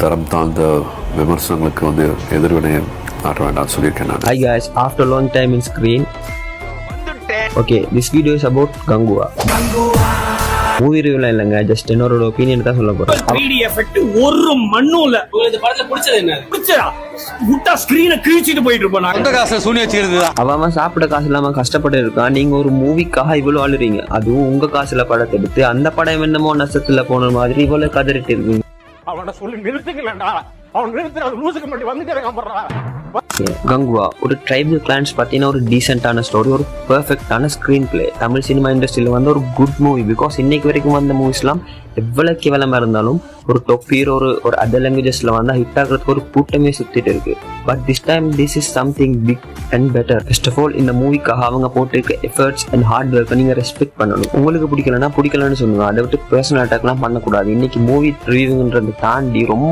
தரம் தாழ்ந்த விமர்சனங்களுக்கு வந்து எதிர்வினை ஆற்ற வேண்டாம்னு சொல்லியிருக்கேன் நான். Hi guys, after a long time in screen. Okay, this video is about Gangua. Movie ரிவ்யூலாம் இல்லைங்க, ஜஸ்ட் என்னோட ஒப்பீனியன் தான் சொல்ல போறேன். 3D எஃபெக்ட் ஒரு மண்ணும் இல்ல. உங்களுக்கு இந்த படத்துல பிடிச்சது என்ன? பிடிச்சதா விட்டா ஸ்கிரீனை கிழிச்சிட்டு போயிட்டு இருப்போம். நான் அந்த காசை சூனி வச்சிருந்தா அவன் சாப்பிட காசு இல்லாம கஷ்டப்பட்டு இருக்கான். நீங்க ஒரு மூவிக்காக இவ்வளவு அழுறீங்க, அதுவும் உங்க காசுல படத்தை எடுத்து அந்த படம் என்னமோ நஷ்டத்துல போன மாதிரி இவ்வளவு கதறிட்டு இருக்கீங்க. அவனை சொல்லி நிறுத்துக்கலடா. அவன் நிறுத்துற அது லூசுக்கு மட்டும் வந்துட்டே இருக்கான். கங்குவா ஒரு ட்ரைபல் கிளான்ஸ் பார்த்தீங்கன்னா ஒரு டீசென்டான ஸ்டோரி, ஒரு பெர்ஃபெக்டான ஸ்க்ரீன் பிளே. தமிழ் சினிமா இண்டஸ்ட்ரியில் வந்து ஒரு குட் மூவி. பிகாஸ் இன்னைக்கு வரைக்கும் வந்த மூவிஸ்லாம் எவ்வளோ கேவலமாக இருந்தாலும் ஒரு டாப் ஹீரோ ஒரு அதர் லாங்குவேஜஸில் வந்து ஹிட் ஆகிறதுக்கு ஒரு கூட்டமே சுற்றிட்டு இருக்கு. But this time this is something big and better. First of all இந்த மூவிக்காக அவங்க போட்டிருக்க எஃபர்ட்ஸ் அண்ட் ஹார்ட் ஒர்க்கை நீங்கள் ரெஸ்பெக்ட் பண்ணணும். உங்களுக்கு பிடிக்கலன்னா பிடிக்கலன்னு சொல்லுங்க, அதை விட்டு பர்சனல் அட்டாக்லாம் பண்ணக்கூடாது. இன்னைக்கு மூவி ரிவ்யூங்கிறத தாண்டி ரொம்ப